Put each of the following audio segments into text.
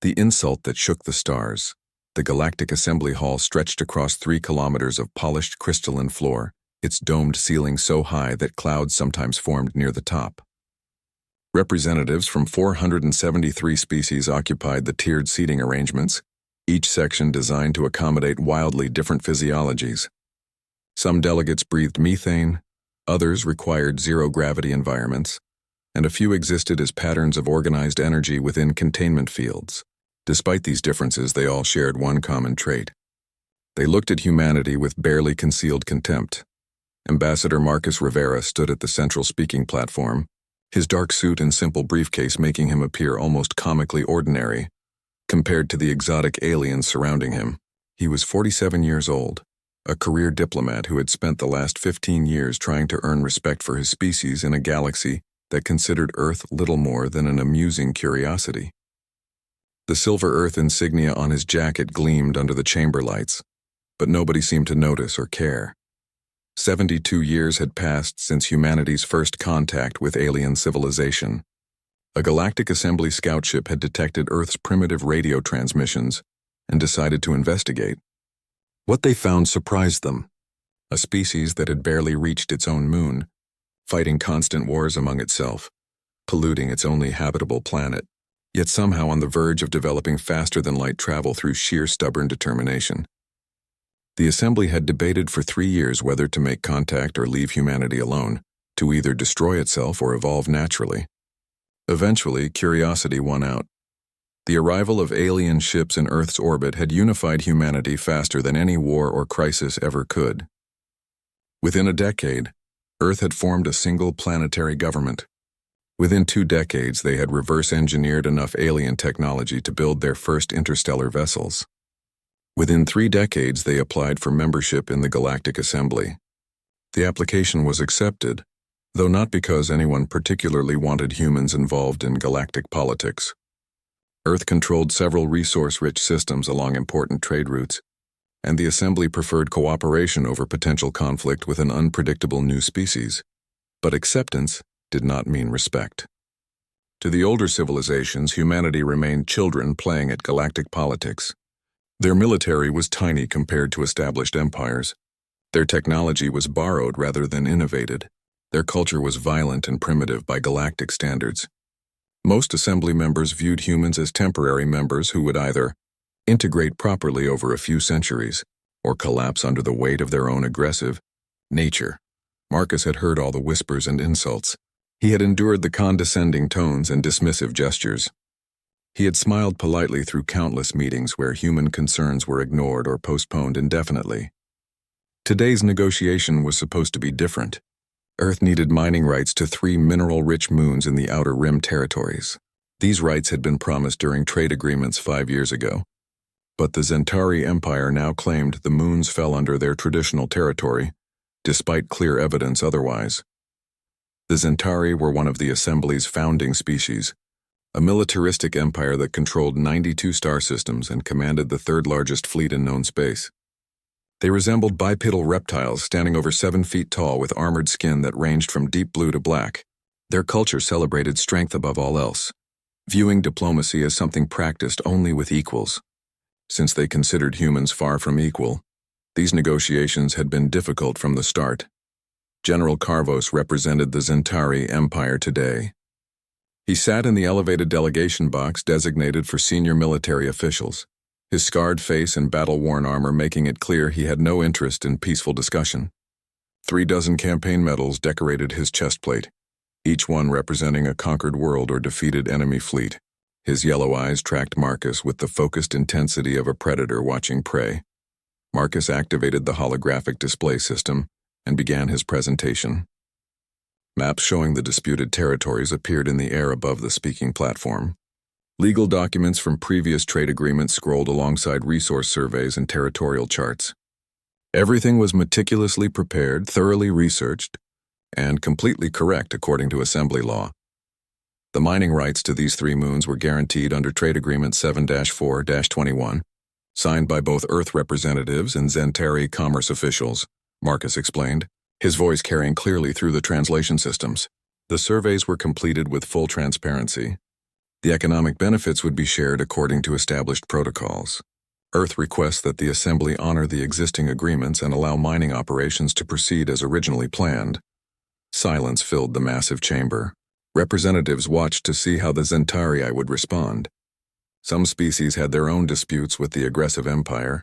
The insult that shook the stars. The Galactic Assembly Hall stretched across 3 kilometers of polished crystalline floor, its domed ceiling so high that clouds sometimes formed near the top. Representatives from 473 species occupied the tiered seating arrangements, each section designed to accommodate wildly different physiologies. Some delegates breathed methane, others required zero-gravity environments, and a few existed as patterns of organized energy within containment fields. Despite these differences, they all shared one common trait. They looked at humanity with barely concealed contempt. Ambassador Marcus Rivera stood at the central speaking platform, his dark suit and simple briefcase making him appear almost comically ordinary compared to the exotic aliens surrounding him. He was 47 years old, a career diplomat who had spent the last 15 years trying to earn respect for his species in a galaxy that considered Earth little more than an amusing curiosity. The silver Earth insignia on his jacket gleamed under the chamber lights, but nobody seemed to notice or care. 72 years had passed since humanity's first contact with alien civilization. A Galactic Assembly scout ship had detected Earth's primitive radio transmissions and decided to investigate. What they found surprised them. A species that had barely reached its own moon, fighting constant wars among itself, polluting its only habitable planet, yet somehow on the verge of developing faster-than-light travel through sheer stubborn determination. The Assembly had debated for 3 years whether to make contact or leave humanity alone, to either destroy itself or evolve naturally. Eventually, curiosity won out. The arrival of alien ships in Earth's orbit had unified humanity faster than any war or crisis ever could. Within a decade, Earth had formed a single planetary government. Within 2 decades, they had reverse-engineered enough alien technology to build their first interstellar vessels. Within 3 decades, they applied for membership in the Galactic Assembly. The application was accepted, though not because anyone particularly wanted humans involved in galactic politics. Earth controlled several resource-rich systems along important trade routes, and the Assembly preferred cooperation over potential conflict with an unpredictable new species. But acceptance did not mean respect. To the older civilizations, humanity remained children playing at galactic politics. Their military was tiny compared to established empires. Their technology was borrowed rather than innovated. Their culture was violent and primitive by galactic standards. Most Assembly members viewed humans as temporary members who would either integrate properly over a few centuries or collapse under the weight of their own aggressive nature. Marcus had heard all the whispers and insults. He had endured the condescending tones and dismissive gestures. He had smiled politely through countless meetings where human concerns were ignored or postponed indefinitely. Today's negotiation was supposed to be different. Earth needed mining rights to 3 mineral-rich moons in the Outer Rim territories. These rights had been promised during trade agreements 5 years ago. But the Zentari Empire now claimed the moons fell under their traditional territory, despite clear evidence otherwise. The Zentari were one of the Assembly's founding species, a militaristic empire that controlled 92 star systems and commanded the 3rd largest fleet in known space. They resembled bipedal reptiles standing over 7 feet tall with armored skin that ranged from deep blue to black. Their culture celebrated strength above all else, viewing diplomacy as something practiced only with equals. Since they considered humans far from equal, these negotiations had been difficult from the start. General Carvos represented the Zentari Empire today. He sat in the elevated delegation box designated for senior military officials, his scarred face and battle-worn armor making it clear he had no interest in peaceful discussion. 3 dozen campaign medals decorated his chest plate, each one representing a conquered world or defeated enemy fleet. His yellow eyes tracked Marcus with the focused intensity of a predator watching prey. Marcus activated the holographic display system and began his presentation. Maps showing the disputed territories appeared in the air above the speaking platform. Legal documents from previous trade agreements scrolled alongside resource surveys and territorial charts. Everything was meticulously prepared, thoroughly researched, and completely correct according to Assembly law. The mining rights to these 3 moons were guaranteed under Trade Agreement 7-4-21, signed by both Earth representatives and Zentari commerce officials, Marcus explained, his voice carrying clearly through the translation systems. The surveys were completed with full transparency. The economic benefits would be shared according to established protocols. Earth requests that the Assembly honor the existing agreements and allow mining operations to proceed as originally planned. Silence filled the massive chamber. Representatives watched to see how the Zentarii would respond. Some species had their own disputes with the aggressive Empire,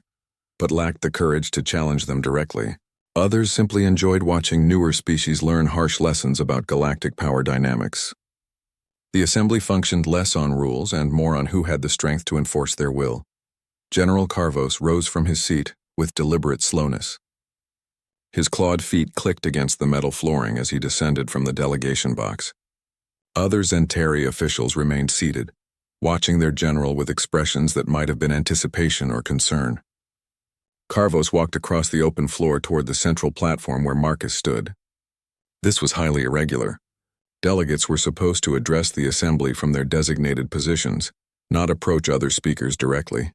but lacked the courage to challenge them directly. Others simply enjoyed watching newer species learn harsh lessons about galactic power dynamics. The Assembly functioned less on rules and more on who had the strength to enforce their will. General Carvos rose from his seat with deliberate slowness. His clawed feet clicked against the metal flooring as he descended from the delegation box. Other Zentarii officials remained seated, watching their general with expressions that might have been anticipation or concern. Carvos walked across the open floor toward the central platform where Marcus stood. This was highly irregular. Delegates were supposed to address the Assembly from their designated positions, not approach other speakers directly.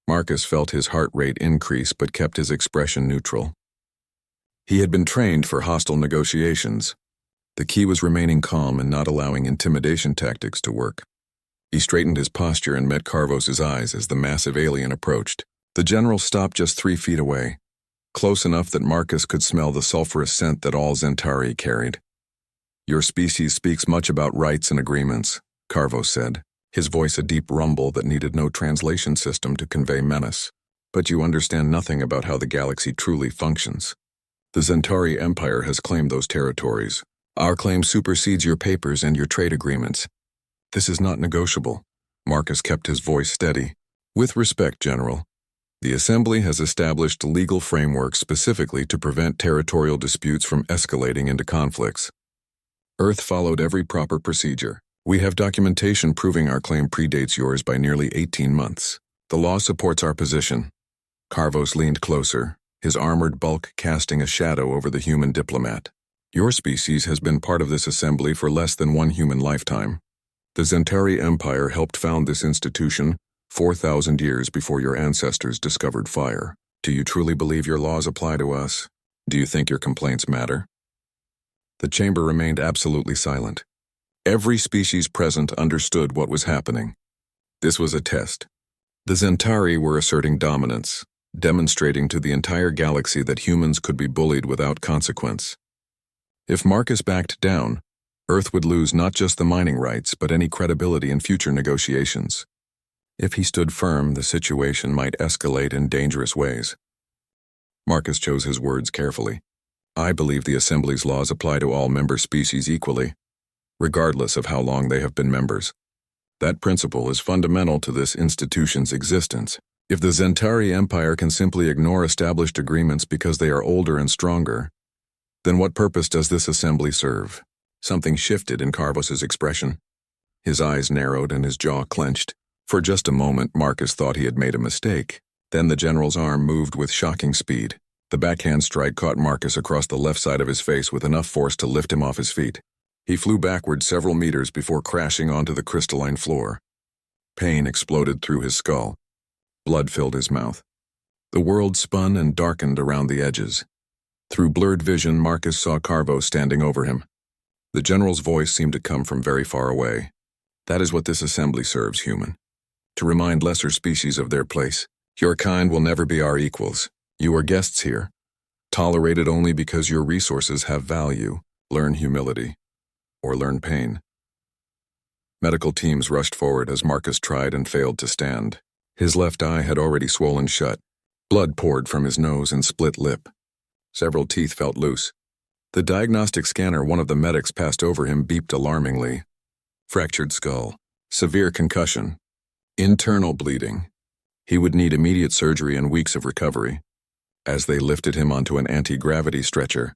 Marcus felt his heart rate increase but kept his expression neutral. He had been trained for hostile negotiations. The key was remaining calm and not allowing intimidation tactics to work. He straightened his posture and met Carvos's eyes as the massive alien approached. The general stopped just 3 feet away, close enough that Marcus could smell the sulfurous scent that all Zentarii carried. "Your species speaks much about rights and agreements," Carvos said, his voice a deep rumble that needed no translation system to convey menace. "But you understand nothing about how the galaxy truly functions. The Zentarii Empire has claimed those territories. Our claim supersedes your papers and your trade agreements. This is not negotiable." Marcus kept his voice steady. "With respect, General, the Assembly has established a legal framework specifically to prevent territorial disputes from escalating into conflicts. Earth followed every proper procedure. We have documentation proving our claim predates yours by nearly 18 months. The law supports our position." Carvos leaned closer, his armored bulk casting a shadow over the human diplomat. "Your species has been part of this Assembly for less than one human lifetime. The Zentarii Empire helped found this institution 4,000 years before your ancestors discovered fire. Do you truly believe your laws apply to us? Do you think your complaints matter?" The chamber remained absolutely silent. Every species present understood what was happening. This was a test. The Zentarii were asserting dominance, demonstrating to the entire galaxy that humans could be bullied without consequence. If Marcus backed down, Earth would lose not just the mining rights but any credibility in future negotiations. If he stood firm, the situation might escalate in dangerous ways. Marcus chose his words carefully. "I believe the Assembly's laws apply to all member species equally, regardless of how long they have been members. That principle is fundamental to this institution's existence. If the Zentarii Empire can simply ignore established agreements because they are older and stronger, then what purpose does this Assembly serve?" Something shifted in Carvos's expression. His eyes narrowed and his jaw clenched. For just a moment, Marcus thought he had made a mistake. Then the general's arm moved with shocking speed. The backhand strike caught Marcus across the left side of his face with enough force to lift him off his feet. He flew backward several meters before crashing onto the crystalline floor. Pain exploded through his skull. Blood filled his mouth. The world spun and darkened around the edges. Through blurred vision, Marcus saw Carvos standing over him. The general's voice seemed to come from very far away. "That is what this Assembly serves, human. To remind lesser species of their place. Your kind will never be our equals. You are guests here, tolerated only because your resources have value. Learn humility, or learn pain." Medical teams rushed forward as Marcus tried and failed to stand. His left eye had already swollen shut. Blood poured from his nose and split lip. Several teeth felt loose. The diagnostic scanner one of the medics passed over him beeped alarmingly. Fractured skull, severe concussion, internal bleeding. He would need immediate surgery and weeks of recovery. As they lifted him onto an anti-gravity stretcher,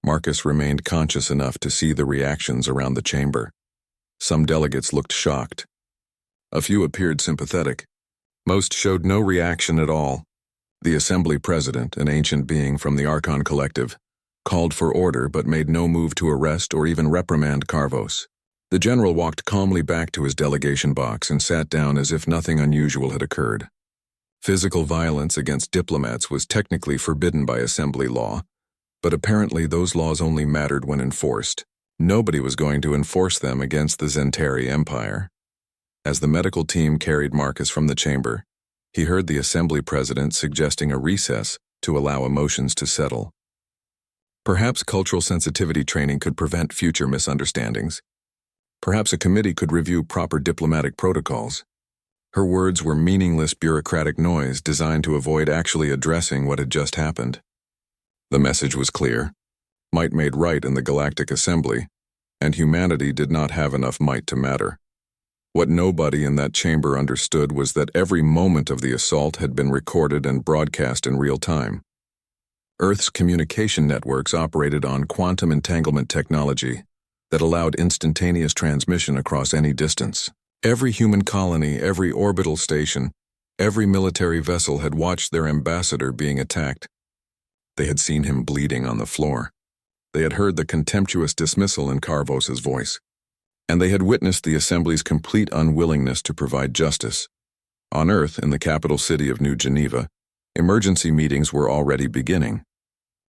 Marcus remained conscious enough to see the reactions around the chamber. Some delegates looked shocked. A few appeared sympathetic. Most showed no reaction at all. The Assembly President, an ancient being from the Archon Collective, called for order but made no move to arrest or even reprimand Carvos. The general walked calmly back to his delegation box and sat down as if nothing unusual had occurred. Physical violence against diplomats was technically forbidden by Assembly law, but apparently those laws only mattered when enforced. Nobody was going to enforce them against the Zentarii Empire. As the medical team carried Marcus from the chamber, he heard the assembly president suggesting a recess to allow emotions to settle. Perhaps cultural sensitivity training could prevent future misunderstandings. Perhaps a committee could review proper diplomatic protocols. Her words were meaningless bureaucratic noise designed to avoid actually addressing what had just happened. The message was clear. Might made right in the Galactic Assembly, and humanity did not have enough might to matter. What nobody in that chamber understood was that every moment of the assault had been recorded and broadcast in real time. Earth's communication networks operated on quantum entanglement technology that allowed instantaneous transmission across any distance. Every human colony, every orbital station, every military vessel had watched their ambassador being attacked. They had seen him bleeding on the floor. They had heard the contemptuous dismissal in Carvos's voice. And they had witnessed the Assembly's complete unwillingness to provide justice. On Earth, in the capital city of New Geneva, emergency meetings were already beginning.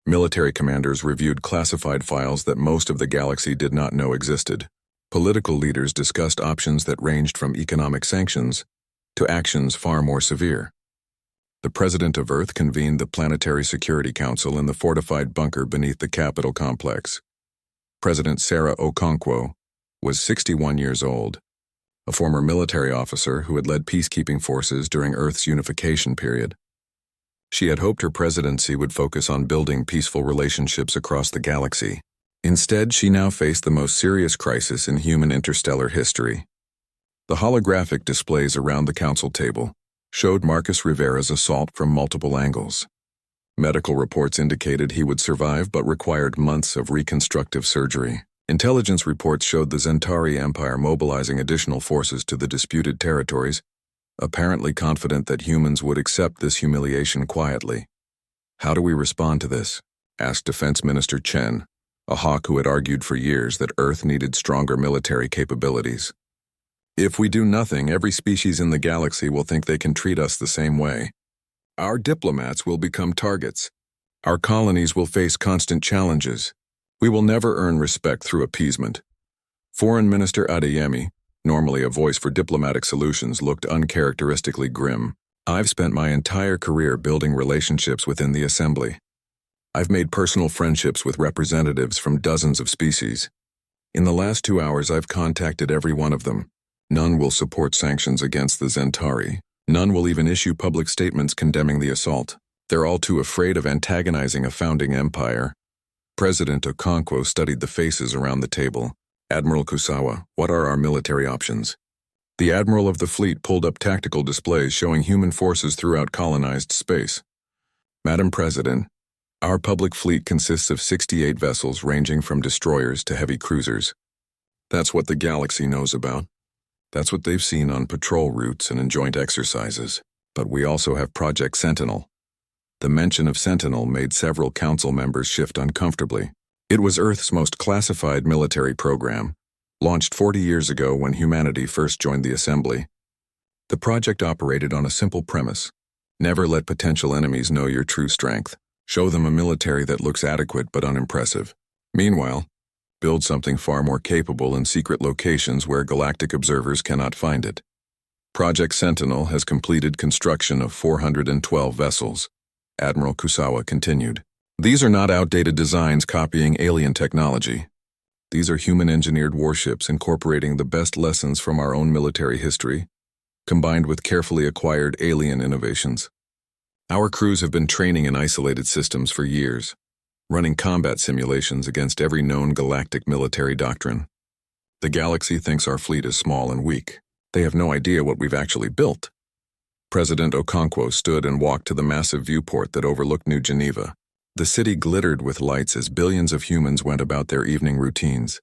Military commanders reviewed classified files that most of the galaxy did not know existed. Political leaders discussed options that ranged from economic sanctions to actions far more severe. The president of Earth convened the Planetary Security Council in the fortified bunker beneath the Capitol complex. President Sarah Okonkwo was 61 years old, a former military officer who had led peacekeeping forces during Earth's unification period. She had hoped her presidency would focus on building peaceful relationships across the galaxy. Instead, she now faced the most serious crisis in human interstellar history. The holographic displays around the council table showed Marcus Rivera's assault from multiple angles. Medical reports indicated he would survive but required months of reconstructive surgery. Intelligence reports showed the Zentari Empire mobilizing additional forces to the disputed territories, apparently confident that humans would accept this humiliation quietly. "How do we respond to this?" asked Defense Minister Chen, a hawk who had argued for years that Earth needed stronger military capabilities. "If we do nothing, every species in the galaxy will think they can treat us the same way. Our diplomats will become targets. Our colonies will face constant challenges. We will never earn respect through appeasement." Foreign Minister Adeyemi, normally a voice for diplomatic solutions, looked uncharacteristically grim. "I've spent my entire career building relationships within the Assembly. I've made personal friendships with representatives from dozens of species. In the last 2 hours, I've contacted every one of them. None will support sanctions against the Zentari. None will even issue public statements condemning the assault. They're all too afraid of antagonizing a founding empire." President Okonkwo studied the faces around the table. "Admiral Kusawa, what are our military options?" The admiral of the fleet pulled up tactical displays showing human forces throughout colonized space. "Madam President, our public fleet consists of 68 vessels ranging from destroyers to heavy cruisers. That's what the galaxy knows about. That's what they've seen on patrol routes and in joint exercises. But we also have Project Sentinel." The mention of Sentinel made several council members shift uncomfortably. It was Earth's most classified military program, launched 40 years ago when humanity first joined the Assembly. The project operated on a simple premise: never let potential enemies know your true strength. Show them a military that looks adequate but unimpressive. Meanwhile, build something far more capable in secret locations where galactic observers cannot find it. Project Sentinel has completed construction of 412 vessels. Admiral Kusawa continued. "These are not outdated designs copying alien technology. These are human-engineered warships incorporating the best lessons from our own military history, combined with carefully acquired alien innovations. Our crews have been training in isolated systems for years, running combat simulations against every known galactic military doctrine. The galaxy thinks our fleet is small and weak. They have no idea what we've actually built." President Okonkwo stood and walked to the massive viewport that overlooked New Geneva. The city glittered with lights as billions of humans went about their evening routines,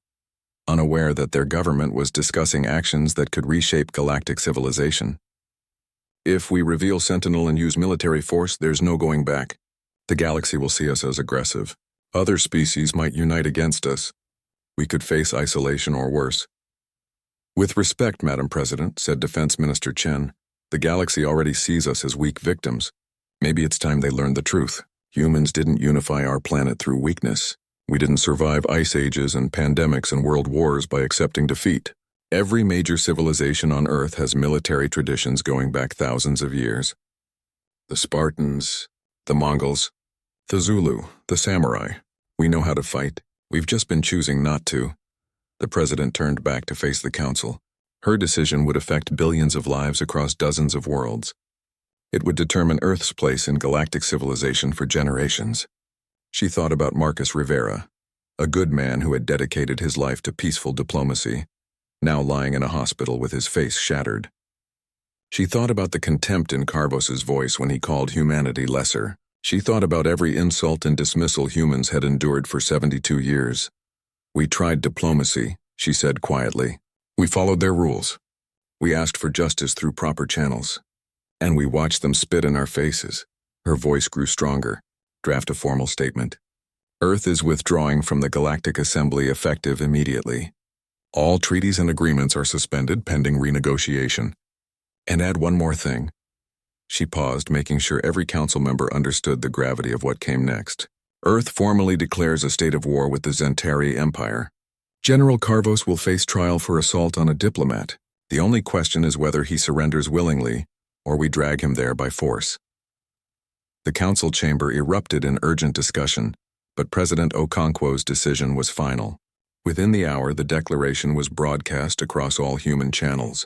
unaware that their government was discussing actions that could reshape galactic civilization. "If we reveal Sentinel and use military force, there's no going back. The galaxy will see us as aggressive. Other species might unite against us. We could face isolation or worse." "With respect, Madam President," said Defense Minister Chen, "the galaxy already sees us as weak victims. Maybe it's time they learned the truth. Humans didn't unify our planet through weakness. We didn't survive ice ages and pandemics and world wars by accepting defeat. Every major civilization on Earth has military traditions going back thousands of years. The Spartans, the Mongols, the Zulu, the samurai. We know how to fight. We've just been choosing not to. The president turned back to face the council. Her decision would affect billions of lives across dozens of worlds. It would determine Earth's place in galactic civilization for generations. She thought about Marcus Rivera, a good man who had dedicated his life to peaceful diplomacy, now lying in a hospital with his face shattered. She thought about the contempt in Carvos's voice when he called humanity lesser. She thought about every insult and dismissal humans had endured for 72 years. We tried diplomacy, she said quietly. We followed their rules. We asked for justice through proper channels. And we watched them spit in our faces. Her voice grew stronger. Draft a formal statement. Earth is withdrawing from the Galactic Assembly effective immediately. All treaties and agreements are suspended pending renegotiation. And add one more thing. She paused, making sure every council member understood the gravity of what came next. Earth formally declares a state of war with the Zentari Empire. General Carvos will face trial for assault on a diplomat. The only question is whether he surrenders willingly, or we drag him there by force. The council chamber erupted in urgent discussion, but President Okonkwo's decision was final. Within the hour, the declaration was broadcast across all human channels.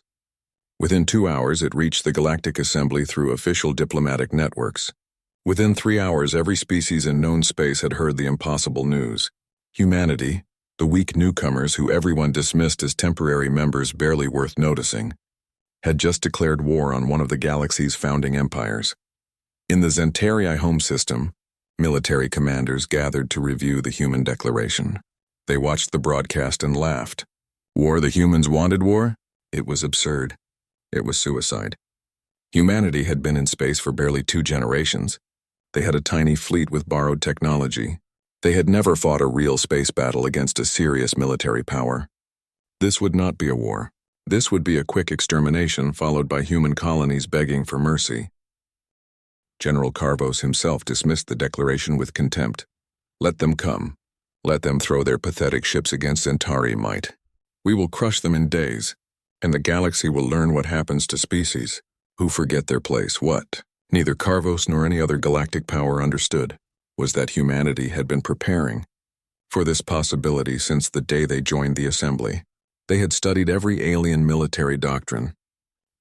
Within 2 hours, it reached the Galactic Assembly through official diplomatic networks. Within 3 hours, every species in known space had heard the impossible news. Humanity, the weak newcomers who everyone dismissed as temporary members barely worth noticing, had just declared war on one of the galaxy's founding empires. In the Zentari home system, military commanders gathered to review the human declaration. They watched the broadcast and laughed. War the humans wanted war? It was absurd. It was suicide. Humanity had been in space for barely 2 generations. They had a tiny fleet with borrowed technology. They had never fought a real space battle against a serious military power. This would not be a war. This would be a quick extermination followed by human colonies begging for mercy. General Carvos himself dismissed the declaration with contempt. Let them come. Let them throw their pathetic ships against Zentari might. We will crush them in days, and the galaxy will learn what happens to species who forget their place. What neither Carvos nor any other galactic power understood was that humanity had been preparing for this possibility since the day they joined the assembly. They had studied every alien military doctrine.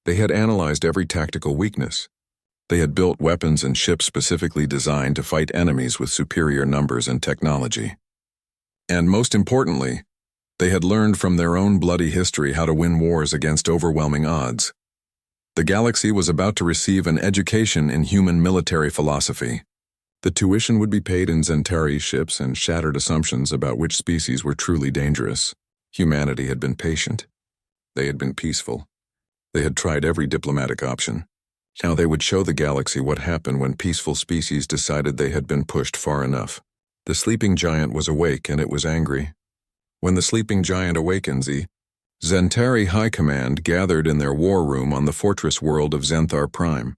They had analyzed every tactical weakness. They had built weapons and ships specifically designed to fight enemies with superior numbers and technology. And most importantly, they had learned from their own bloody history how to win wars against overwhelming odds. The galaxy was about to receive an education in human military philosophy. The tuition would be paid in Zentari ships and shattered assumptions about which species were truly dangerous. Humanity had been patient. They had been peaceful. They had tried every diplomatic option. Now they would show the galaxy what happened when peaceful species decided they had been pushed far enough. The sleeping giant was awake and it was angry. When the sleeping giant awakens, the Zentari High Command gathered in their war room on the fortress world of Zenthar Prime.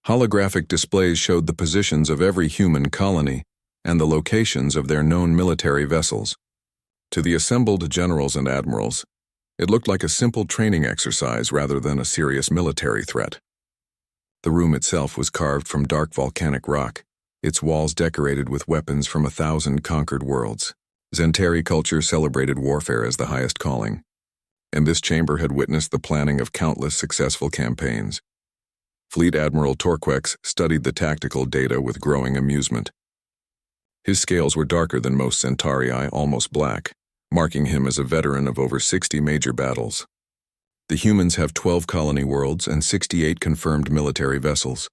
Holographic displays showed the positions of every human colony and the locations of their known military vessels. To the assembled generals and admirals, it looked like a simple training exercise rather than a serious military threat. The room itself was carved from dark volcanic rock, its walls decorated with weapons from 1,000 conquered worlds. Zentari culture celebrated warfare as the highest calling, and this chamber had witnessed the planning of countless successful campaigns. Fleet Admiral Torquex studied the tactical data with growing amusement. His scales were darker than most Centauri, almost black, marking him as a veteran of over 60 major battles. The humans have 12 colony worlds and 68 confirmed military vessels.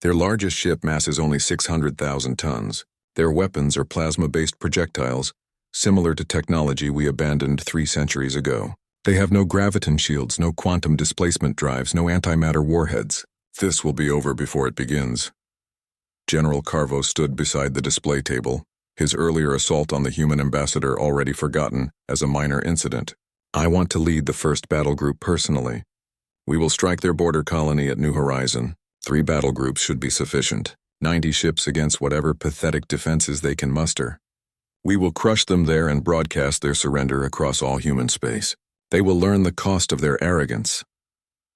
Their largest ship masses only 600,000 tons. Their weapons are plasma-based projectiles, similar to technology we abandoned 3 centuries ago. They have no graviton shields, no quantum displacement drives, no antimatter warheads. This will be over before it begins. General Carvos stood beside the display table, his earlier assault on the human ambassador already forgotten as a minor incident. I want to lead the first battle group personally. We will strike their border colony at New Horizon. 3 battle groups should be sufficient. 90 ships against whatever pathetic defenses they can muster. We will crush them there and broadcast their surrender across all human space. They will learn the cost of their arrogance.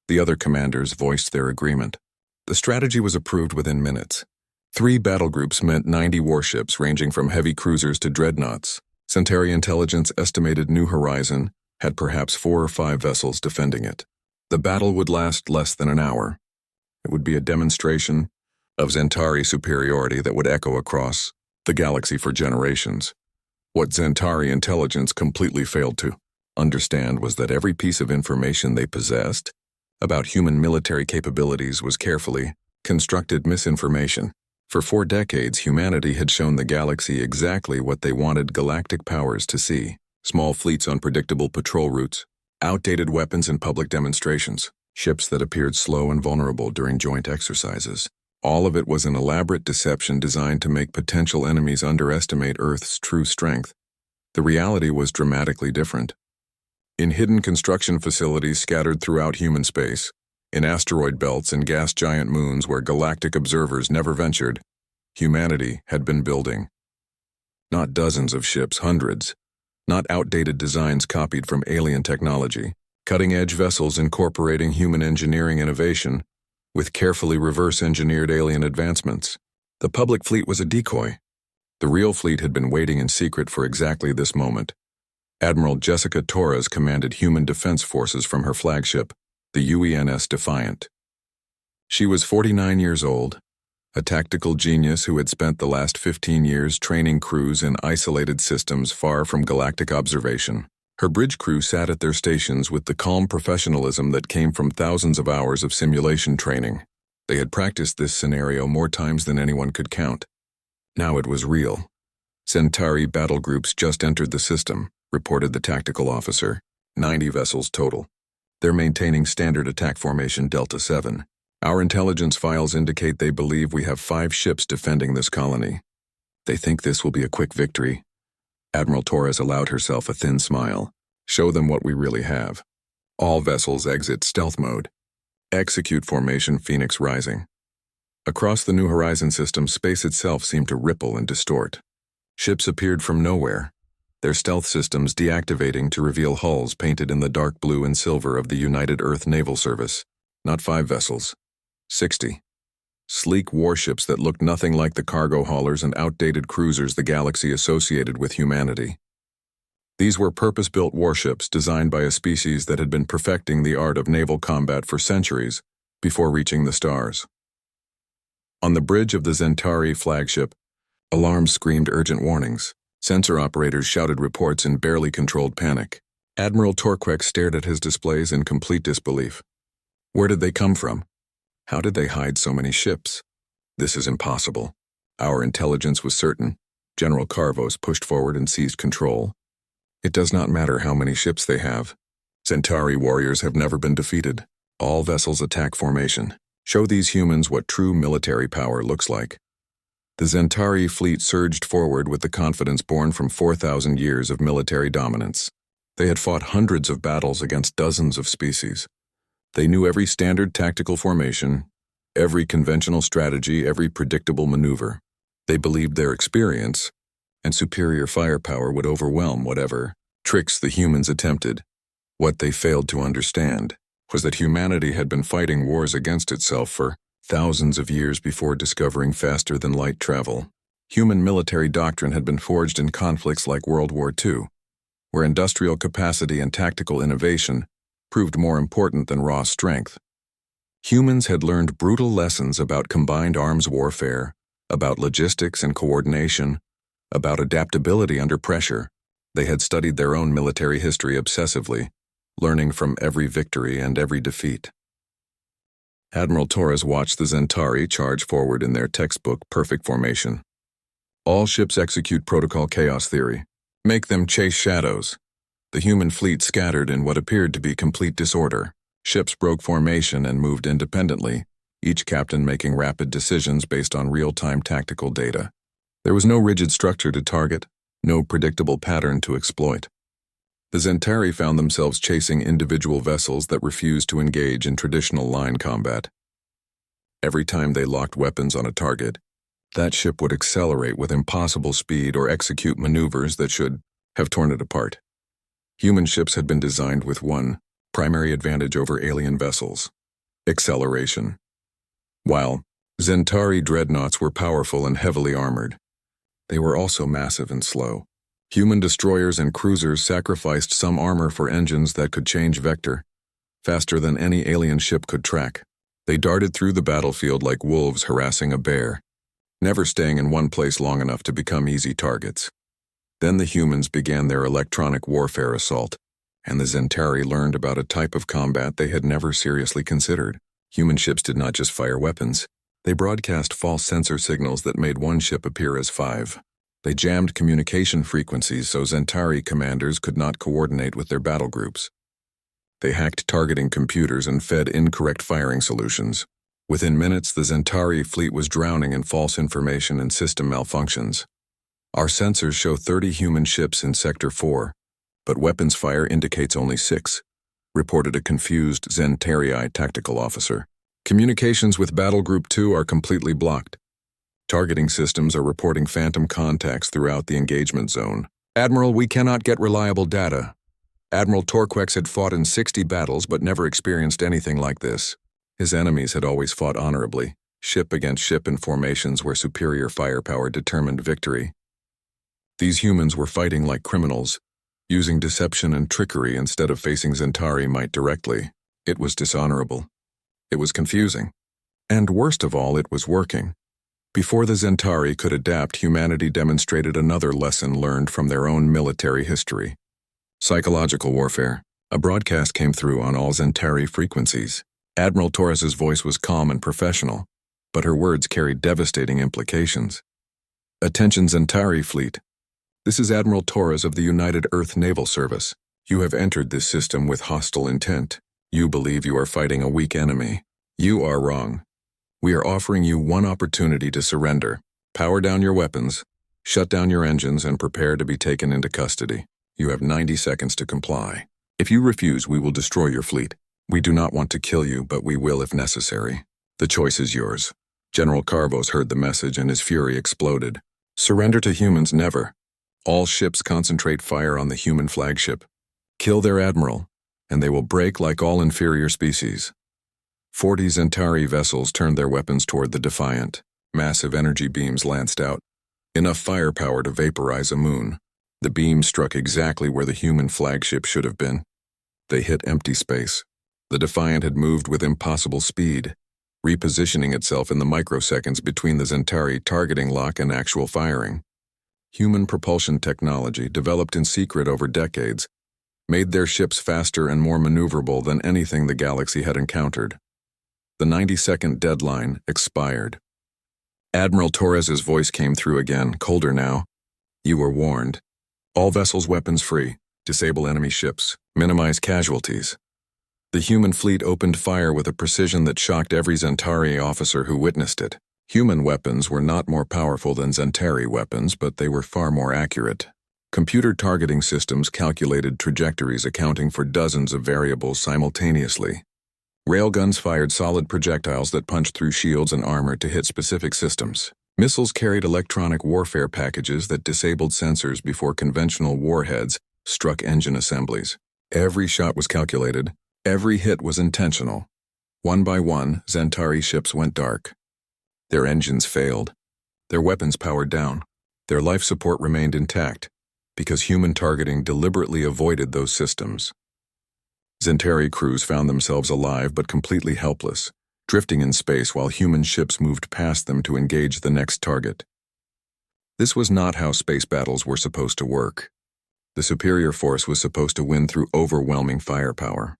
The other commanders voiced their agreement. The strategy was approved within minutes. 3 battle groups meant 90 warships ranging from heavy cruisers to dreadnoughts. Centauri intelligence estimated New Horizon had perhaps 4 or 5 vessels defending it. The battle would last less than an hour. It would be a demonstration of Centauri superiority that would echo across the galaxy for generations. What Centauri intelligence completely failed to understand was that every piece of information they possessed about human military capabilities was carefully constructed misinformation. For 4 decades, humanity had shown the galaxy exactly what they wanted galactic powers to see: small fleets on predictable patrol routes, outdated weapons in public demonstrations, ships that appeared slow and vulnerable during joint exercises. All of it was an elaborate deception designed to make potential enemies underestimate Earth's true strength. The reality was dramatically different. In hidden construction facilities scattered throughout human space, in asteroid belts and gas giant moons where galactic observers never ventured, humanity had been building. Not dozens of ships, hundreds. Not outdated designs copied from alien technology. Cutting-edge vessels incorporating human engineering innovation with carefully reverse-engineered alien advancements. The public fleet was a decoy. The real fleet had been waiting in secret for exactly this moment. Admiral Jessica Torres commanded human defense forces from her flagship, the UENS Defiant. She was 49 years old, a tactical genius who had spent the last 15 years training crews in isolated systems far from galactic observation. Her bridge crew sat at their stations with the calm professionalism that came from thousands of hours of simulation training. They had practiced this scenario more times than anyone could count. Now it was real. Centauri battle groups just entered the system, reported the tactical officer. 90 vessels total. They're maintaining standard attack formation Delta 7. Our intelligence files indicate they believe we have 5 ships defending this colony. They think this will be a quick victory. Admiral Torres allowed herself a thin smile. Show them what we really have. All vessels exit stealth mode. Execute formation Phoenix Rising. Across the New Horizon system, space itself seemed to ripple and distort. Ships appeared from nowhere, their stealth systems deactivating to reveal hulls painted in the dark blue and silver of the United Earth Naval Service. Not 5 vessels. 60. Sleek warships that looked nothing like the cargo haulers and outdated cruisers the galaxy associated with humanity. These were purpose-built warships designed by a species that had been perfecting the art of naval combat for centuries before reaching the stars. On the bridge of the Centauri flagship, alarms screamed urgent warnings. Sensor operators shouted reports in barely controlled panic. Admiral Torquek stared at his displays in complete disbelief. Where did they come from? How did they hide so many ships? This is impossible. Our intelligence was certain. General Carvos pushed forward and seized control. It does not matter how many ships they have. Centauri warriors have never been defeated. All vessels attack formation. Show these humans what true military power looks like. The Centauri fleet surged forward with the confidence born from 4,000 years of military dominance. They had fought hundreds of battles against dozens of species. They knew every standard tactical formation, every conventional strategy, every predictable maneuver. They believed their experience and superior firepower would overwhelm whatever tricks the humans attempted. What they failed to understand was that humanity had been fighting wars against itself for thousands of years before discovering faster-than-light travel. Human military doctrine had been forged in conflicts like World War II, where industrial capacity and tactical innovation proved more important than raw strength. Humans had learned brutal lessons about combined arms warfare, about logistics and coordination, about adaptability under pressure. They had studied their own military history obsessively, learning from every victory and every defeat. Admiral Torres watched the Centauri charge forward in their textbook perfect formation. All ships execute protocol chaos theory. Make them chase shadows. The human fleet scattered in what appeared to be complete disorder. Ships broke formation and moved independently, each captain making rapid decisions based on real-time tactical data. There was no rigid structure to target, no predictable pattern to exploit. The Centauri found themselves chasing individual vessels that refused to engage in traditional line combat. Every time they locked weapons on a target, that ship would accelerate with impossible speed or execute maneuvers that should have torn it apart. Human ships had been designed with one primary advantage over alien vessels: acceleration. While Zentari dreadnoughts were powerful and heavily armored, they were also massive and slow. Human destroyers and cruisers sacrificed some armor for engines that could change vector faster than any alien ship could track. They darted through the battlefield like wolves harassing a bear, never staying in one place long enough to become easy targets. Then the humans began their electronic warfare assault, and the Zentari learned about a type of combat they had never seriously considered. Human ships did not just fire weapons. They broadcast false sensor signals that made one ship appear as five. They jammed communication frequencies so Zentari commanders could not coordinate with their battle groups. They hacked targeting computers and fed incorrect firing solutions. Within minutes, the Zentari fleet was drowning in false information and system malfunctions. Our sensors show 30 human ships in Sector 4, but weapons fire indicates only 6, reported a confused Zentari tactical officer. Communications with Battle Group 2 are completely blocked. Targeting systems are reporting phantom contacts throughout the engagement zone. Admiral, we cannot get reliable data. Admiral Torquex had fought in 60 battles but never experienced anything like this. His enemies had always fought honorably, ship against ship in formations where superior firepower determined victory. These humans were fighting like criminals, using deception and trickery instead of facing Zentari might directly. It was dishonorable. It was confusing. And worst of all, it was working. Before the Zentari could adapt, humanity demonstrated another lesson learned from their own military history. Psychological warfare. A broadcast came through on all Zentari frequencies. Admiral Torres's voice was calm and professional, but her words carried devastating implications. Attention Zentari fleet. This is Admiral Torres of the United Earth Naval Service. You have entered this system with hostile intent. You believe you are fighting a weak enemy. You are wrong. We are offering you one opportunity to surrender. Power down your weapons, shut down your engines, and prepare to be taken into custody. You have 90 seconds to comply. If you refuse, we will destroy your fleet. We do not want to kill you, but we will if necessary. The choice is yours. General Carvos heard the message and his fury exploded. Surrender to humans, never. All ships concentrate fire on the human flagship. Kill their admiral, and they will break like all inferior species. 40 Zentari vessels turned their weapons toward the Defiant. Massive energy beams lanced out, enough firepower to vaporize a moon. The beam struck exactly where the human flagship should have been. They hit empty space. The Defiant had moved with impossible speed, repositioning itself in the microseconds between the Zentari targeting lock and actual firing. Human propulsion technology, developed in secret over decades, made their ships faster and more maneuverable than anything the galaxy had encountered. The 90-second deadline expired. Admiral Torres's voice came through again, colder now. You were warned. All vessels weapons free. Disable enemy ships. Minimize casualties. The human fleet opened fire with a precision that shocked every Zentari officer who witnessed it. Human weapons were not more powerful than Zentari weapons, but they were far more accurate. Computer targeting systems calculated trajectories accounting for dozens of variables simultaneously. Railguns fired solid projectiles that punched through shields and armor to hit specific systems. Missiles carried electronic warfare packages that disabled sensors before conventional warheads struck engine assemblies. Every shot was calculated. Every hit was intentional. One by one, Zentari ships went dark. Their engines failed. Their weapons powered down. Their life support remained intact, because human targeting deliberately avoided those systems. Zentari crews found themselves alive but completely helpless, drifting in space while human ships moved past them to engage the next target. This was not how space battles were supposed to work. The superior force was supposed to win through overwhelming firepower.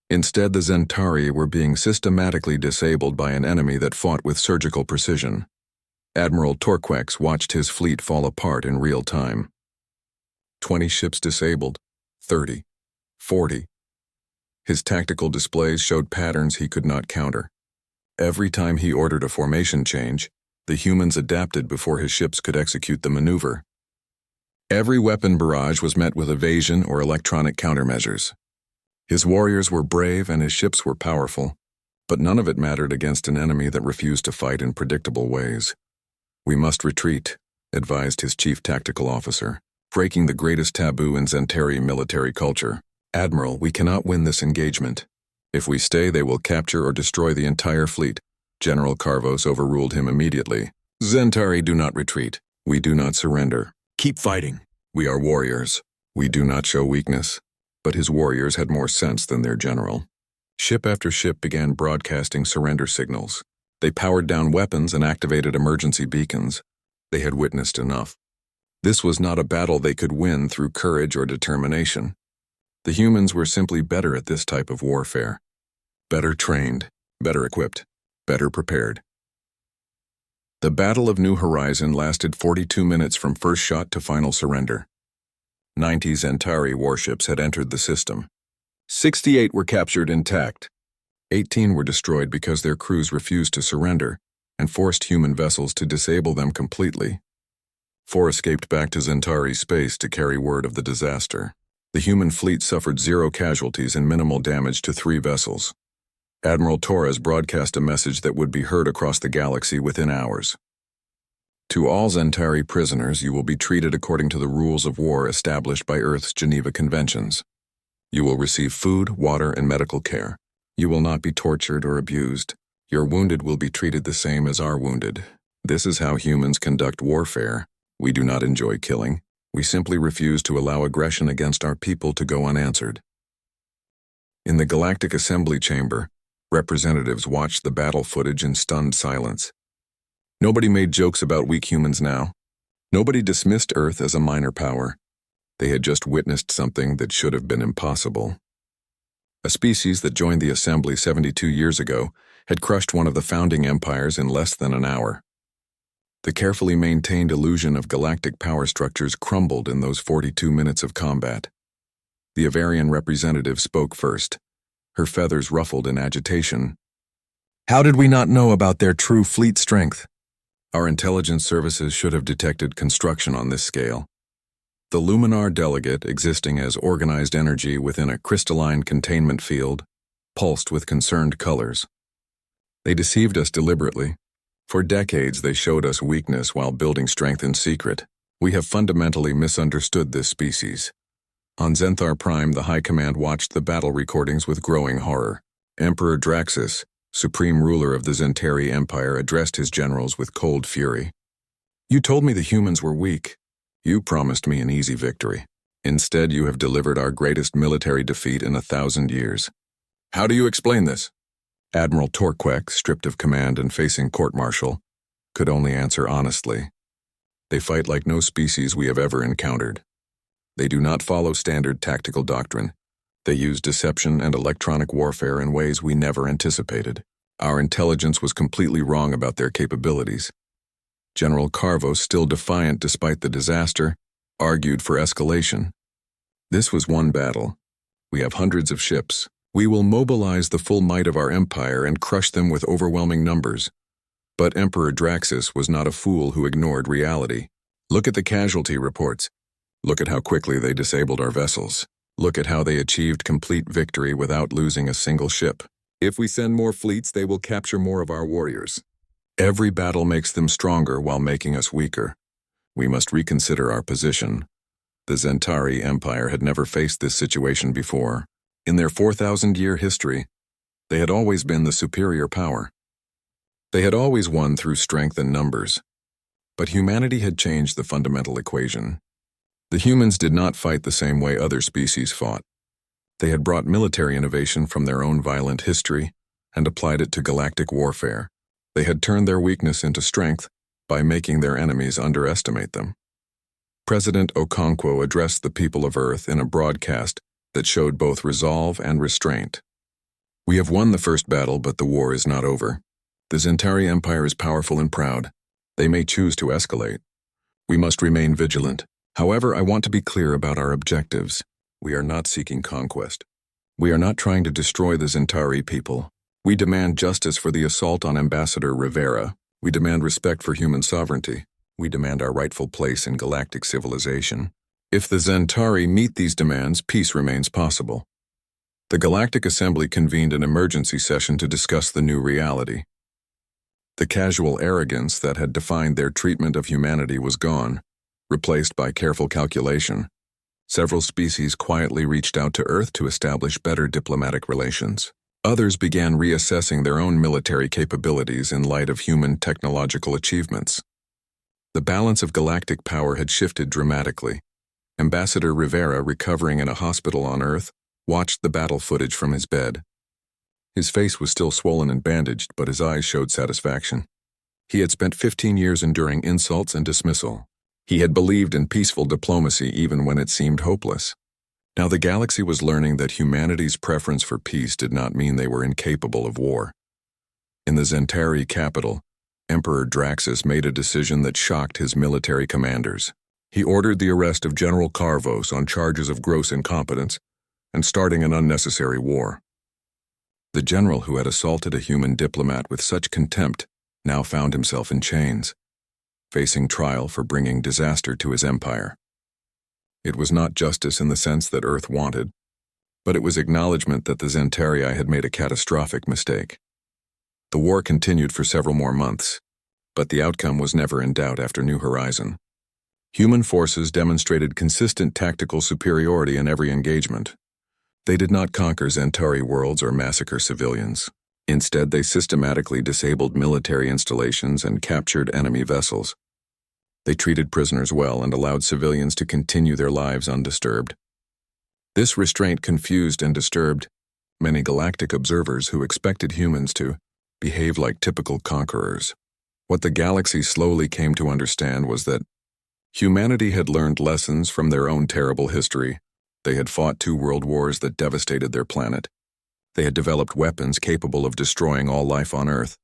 Instead, the Zentari were being systematically disabled by an enemy that fought with surgical precision. Admiral Torquex watched his fleet fall apart in real time. 20 ships disabled, 30, 40. His tactical displays showed patterns he could not counter. Every time he ordered a formation change, the humans adapted before his ships could execute the maneuver. Every weapon barrage was met with evasion or electronic countermeasures. His warriors were brave and his ships were powerful, but none of it mattered against an enemy that refused to fight in predictable ways. We must retreat, advised his chief tactical officer. breaking the greatest taboo in Zentari military culture. Admiral, we cannot win this engagement. If we stay, they will capture or destroy the entire fleet. General Carvos overruled him immediately. Zentari do not retreat. We do not surrender. Keep fighting. We are warriors. We do not show weakness. But his warriors had more sense than their general. Ship after ship began broadcasting surrender signals. They powered down weapons and activated emergency beacons. They had witnessed enough. This was not a battle they could win through courage or determination. The humans were simply better at this type of warfare. Better trained, better equipped, better prepared. The Battle of New Horizon lasted 42 minutes from first shot to final surrender. 90 Zentari warships had entered the system. 68 were captured intact. 18 were destroyed because their crews refused to surrender and forced human vessels to disable them completely. 4 escaped back to Zentari space to carry word of the disaster. The human fleet suffered 0 casualties and minimal damage to 3 vessels. Admiral Torres broadcast a message that would be heard across the galaxy within hours. To all Zentari prisoners, you will be treated according to the rules of war established by Earth's Geneva Conventions. You will receive food, water, and medical care. You will not be tortured or abused. Your wounded will be treated the same as our wounded. This is how humans conduct warfare. We do not enjoy killing. We simply refuse to allow aggression against our people to go unanswered. In the Galactic Assembly Chamber, representatives watched the battle footage in stunned silence. Nobody made jokes about weak humans now. Nobody dismissed Earth as a minor power. They had just witnessed something that should have been impossible. A species that joined the Assembly 72 years ago had crushed one of the founding empires in less than an hour. The carefully maintained illusion of galactic power structures crumbled in those 42 minutes of combat. The Avarian representative spoke first, her feathers ruffled in agitation. How did we not know about their true fleet strength? Our intelligence services should have detected construction on this scale. The Luminar delegate, existing as organized energy within a crystalline containment field, pulsed with concerned colors. They deceived us deliberately. For decades, they showed us weakness while building strength in secret. We have fundamentally misunderstood this species. On Zenthar Prime, the High Command watched the battle recordings with growing horror. Emperor Draxus, supreme ruler of the Zentari Empire, addressed his generals with cold fury. You told me the humans were weak. You promised me an easy victory. Instead, you have delivered our greatest military defeat in 1,000 years. How do you explain this? Admiral Torquek, stripped of command and facing court-martial, could only answer honestly. They fight like no species we have ever encountered. They do not follow standard tactical doctrine. They use deception and electronic warfare in ways we never anticipated. Our intelligence was completely wrong about their capabilities. General Carvos, still defiant despite the disaster, argued for escalation. This was one battle. We have hundreds of ships. We will mobilize the full might of our empire and crush them with overwhelming numbers. But Emperor Draxus was not a fool who ignored reality. Look at the casualty reports. Look at how quickly they disabled our vessels. Look at how they achieved complete victory without losing a single ship. If we send more fleets, they will capture more of our warriors. Every battle makes them stronger while making us weaker. We must reconsider our position. The Zentari Empire had never faced this situation before. In their 4,000-year history, they had always been the superior power. They had always won through strength and numbers. But humanity had changed the fundamental equation. The humans did not fight the same way other species fought. They had brought military innovation from their own violent history and applied it to galactic warfare. They had turned their weakness into strength by making their enemies underestimate them. President Okonkwo addressed the people of Earth in a broadcast that showed both resolve and restraint. We have won the first battle, but the war is not over. The Zentari Empire is powerful and proud. They may choose to escalate. We must remain vigilant. However, I want to be clear about our objectives. We are not seeking conquest. We are not trying to destroy the Zentari people. We demand justice for the assault on Ambassador Rivera. We demand respect for human sovereignty. We demand our rightful place in galactic civilization. If the Zentari meet these demands, peace remains possible. The Galactic Assembly convened an emergency session to discuss the new reality. The casual arrogance that had defined their treatment of humanity was gone. replaced by careful calculation. Several species quietly reached out to Earth to establish better diplomatic relations. Others began reassessing their own military capabilities in light of human technological achievements. The balance of galactic power had shifted dramatically. Ambassador Rivera, recovering in a hospital on Earth, watched the battle footage from his bed. His face was still swollen and bandaged, but his eyes showed satisfaction. He had spent 15 years enduring insults and dismissal. He had believed in peaceful diplomacy even when it seemed hopeless. Now the galaxy was learning that humanity's preference for peace did not mean they were incapable of war. In the Zentari capital, Emperor Draxus made a decision that shocked his military commanders. He ordered the arrest of General Carvos on charges of gross incompetence and starting an unnecessary war. The general who had assaulted a human diplomat with such contempt now found himself in chains, facing trial for bringing disaster to his empire. It was not justice in the sense that Earth wanted, but it was acknowledgement that the Zentarii had made a catastrophic mistake. The war continued for several more months, but the outcome was never in doubt after New Horizon. Human forces demonstrated consistent tactical superiority in every engagement. They did not conquer Zentari worlds or massacre civilians. Instead, they systematically disabled military installations and captured enemy vessels. They treated prisoners well and allowed civilians to continue their lives undisturbed. This restraint confused and disturbed many galactic observers who expected humans to behave like typical conquerors. What the galaxy slowly came to understand was that humanity had learned lessons from their own terrible history. They had fought 2 world wars that devastated their planet. They had developed weapons capable of destroying all life on Earth.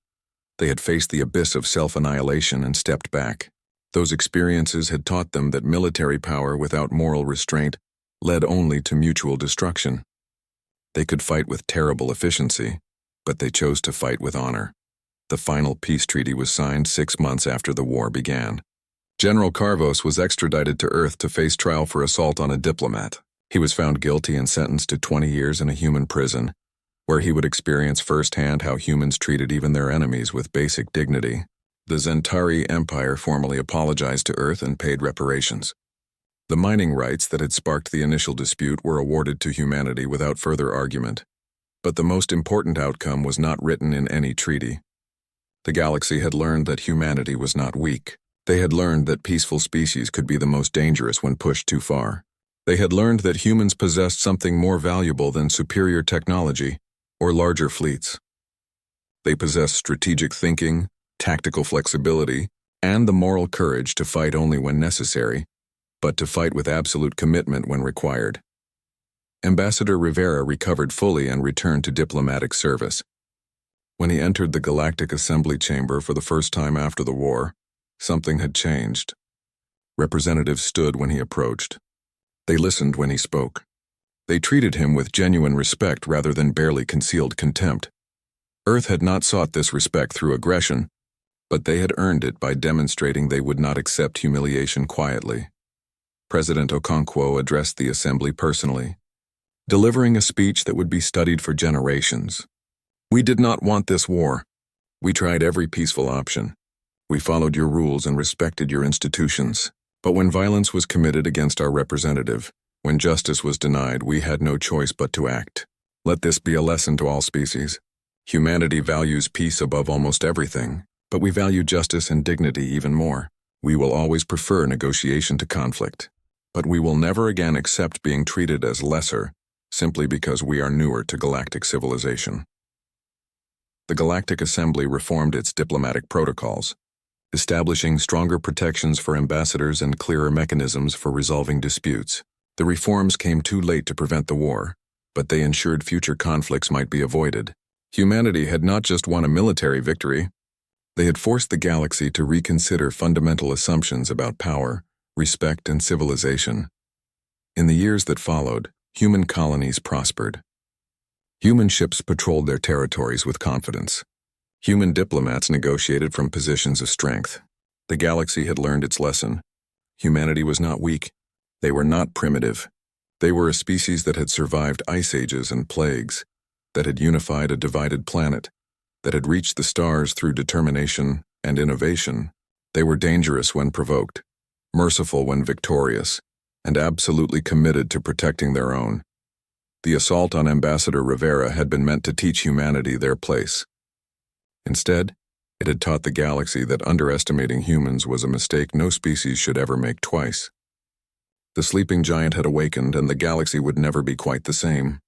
They had faced the abyss of self-annihilation and stepped back. Those experiences had taught them that military power without moral restraint led only to mutual destruction. They could fight with terrible efficiency, but they chose to fight with honor. The final peace treaty was signed 6 months after the war began. General Carvos was extradited to Earth to face trial for assault on a diplomat. He was found guilty and sentenced to 20 years in a human prison, where he would experience firsthand how humans treated even their enemies with basic dignity. The Zentari Empire formally apologized to Earth and paid reparations. The mining rights that had sparked the initial dispute were awarded to humanity without further argument. But the most important outcome was not written in any treaty. The galaxy had learned that humanity was not weak. They had learned that peaceful species could be the most dangerous when pushed too far. They had learned that humans possessed something more valuable than superior technology or larger fleets. They possessed strategic thinking, tactical flexibility, and the moral courage to fight only when necessary, but to fight with absolute commitment when required. Ambassador Rivera recovered fully and returned to diplomatic service. When he entered the Galactic Assembly Chamber for the first time after the war, something had changed. Representatives stood when he approached. They listened when he spoke. They treated him with genuine respect rather than barely concealed contempt. Earth had not sought this respect through aggression, but they had earned it by demonstrating they would not accept humiliation quietly. President Okonkwo addressed the assembly personally, delivering a speech that would be studied for generations. "We did not want this war. We tried every peaceful option. We followed your rules and respected your institutions. But when violence was committed against our representative, when justice was denied, we had no choice but to act. Let this be a lesson to all species. Humanity values peace above almost everything, but we value justice and dignity even more. We will always prefer negotiation to conflict, but we will never again accept being treated as lesser simply because we are newer to galactic civilization." The Galactic Assembly reformed its diplomatic protocols, establishing stronger protections for ambassadors and clearer mechanisms for resolving disputes. The reforms came too late to prevent the war, but they ensured future conflicts might be avoided. Humanity had not just won a military victory, they had forced the galaxy to reconsider fundamental assumptions about power, respect, and civilization. In the years that followed, human colonies prospered. Human ships patrolled their territories with confidence. Human diplomats negotiated from positions of strength. The galaxy had learned its lesson. Humanity was not weak. They were not primitive. They were a species that had survived ice ages and plagues, that had unified a divided planet, that had reached the stars through determination and innovation. They were dangerous when provoked, merciful when victorious, and absolutely committed to protecting their own. The assault on Ambassador Rivera had been meant to teach humanity their place. Instead, it had taught the galaxy that underestimating humans was a mistake no species should ever make twice. The sleeping giant had awakened, and the galaxy would never be quite the same.